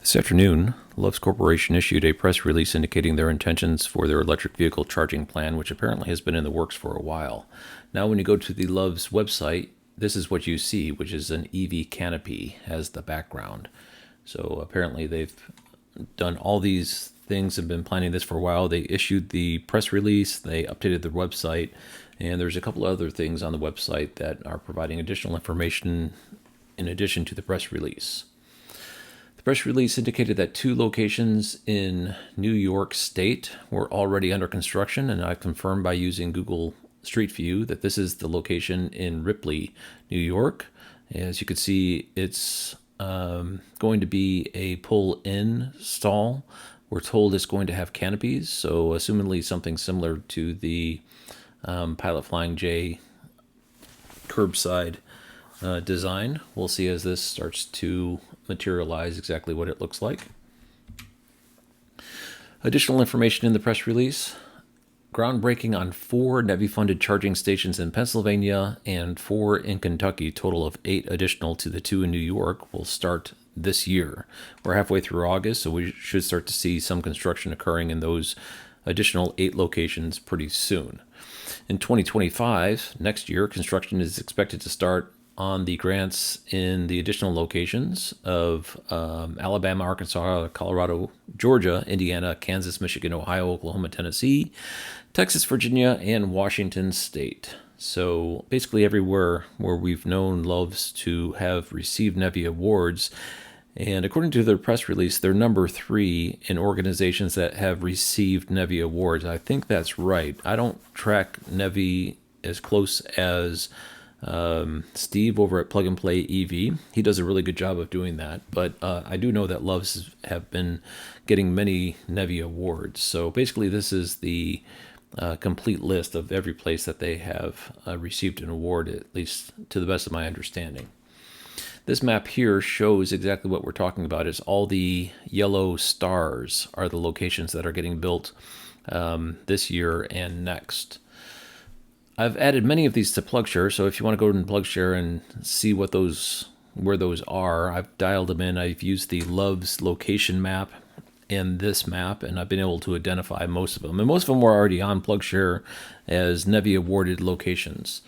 This afternoon, Love's Corporation issued a press release indicating their intentions for their electric vehicle charging plan, which apparently has been in the works for a while. Now, when you go to the Love's website, this is what you see, which is an EV canopy as the background. So apparently they've done all these things and been planning this for a while. They issued the press release, they updated their website, and there's a couple other things on the website that are providing additional information in addition to the press release. The press release indicated that 2 locations in New York State were already under construction, and I've confirmed by using Google Street View that this is the location in Ripley, New York. As you can see, it's going to be a pull-in stall. We're told it's going to have canopies, so assumedly something similar to the Pilot Flying J curbside design. We'll see as this starts to materialize exactly what it looks like. Additional information in the press release: groundbreaking on 4 NEVI-funded charging stations in Pennsylvania and 4 in Kentucky, total of 8 additional to the 2 in New York, will start this year. We're halfway through August, so we should start to see some construction occurring in those additional 8 locations pretty soon. In 2025, next year, construction is expected to start on the grants in the additional locations of Alabama, Arkansas, Colorado, Georgia, Indiana, Kansas, Michigan, Ohio, Oklahoma, Tennessee, Texas, Virginia, and Washington State. So basically everywhere where we've known Loves to have received NEVI awards. And according to their press release, they're number 3 in organizations that have received NEVI awards. I think that's right. I don't track NEVI as close as Steve over at Plug and Play EV. He does a really good job of doing that, but I do know that Loves have been getting many NEVI awards. So basically this is the complete list of every place that they have received an award, at least to the best of my understanding. This map here shows exactly what we're talking about. Is all the yellow stars are the locations that are getting built this year and next. I've added many of these to PlugShare, so if you want to go to PlugShare and see where those are, I've dialed them in. I've used the Loves location map and this map, and I've been able to identify most of them. And most of them were already on PlugShare as NEVI awarded locations.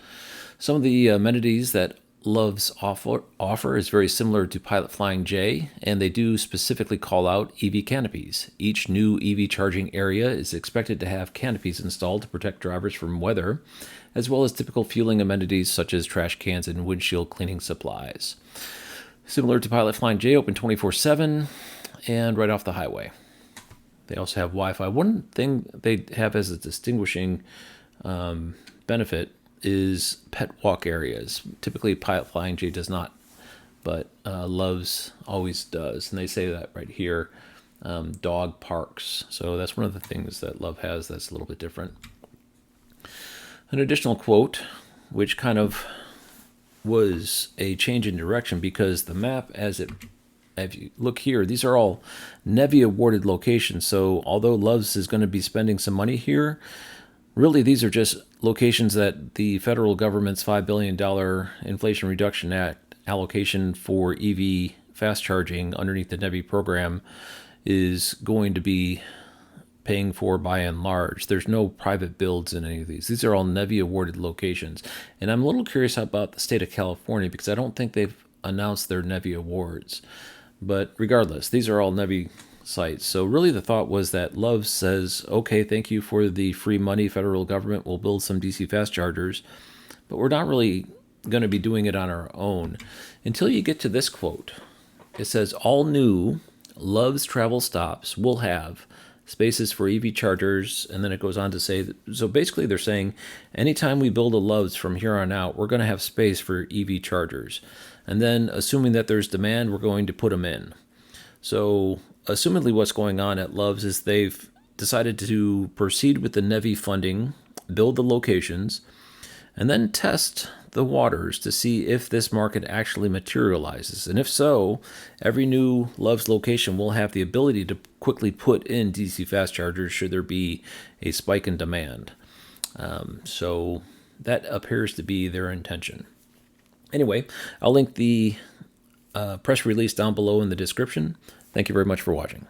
Some of the amenities that Loves offer is very similar to Pilot Flying J, and they do specifically call out EV canopies. Each new EV charging area is expected to have canopies installed to protect drivers from weather, as well as typical fueling amenities such as trash cans and windshield cleaning supplies. Similar to Pilot Flying J, open 24/7 and right off the highway. They also have Wi-Fi. One thing they have as a distinguishing benefit is pet walk areas. Typically Pilot Flying J does not, but Loves always does. And they say that right here, dog parks. So that's one of the things that Love has that's a little bit different. An additional quote, which kind of was a change in direction, because the map, if you look here, these are all NEVI awarded locations. So although Loves is going to be spending some money here, really these are just locations that the federal government's $5 billion Inflation Reduction Act allocation for EV fast charging underneath the NEVI program is going to be paying for by and large. There's no private builds in any of these. These are all NEVI awarded locations. And I'm a little curious about the state of California, because I don't think they've announced their NEVI awards. But regardless, these are all NEVI sites. So really the thought was that Love says, okay, thank you for the free money, federal government, we'll build some DC fast chargers, but we're not really going to be doing it on our own. Until you get to this quote. It says, all new Love's travel stops will have spaces for EV chargers, and then it goes on to say, so basically they're saying, anytime we build a Love's from here on out, we're going to have space for EV chargers. And then assuming that there's demand, we're going to put them in. So assumedly what's going on at Loves is they've decided to proceed with the NEVI funding, build the locations, and then test the waters to see if this market actually materializes. And if so, every new Loves location will have the ability to quickly put in DC fast chargers should there be a spike in demand. So that appears to be their intention. Anyway, I'll link the press release down below in the description. Thank you very much for watching.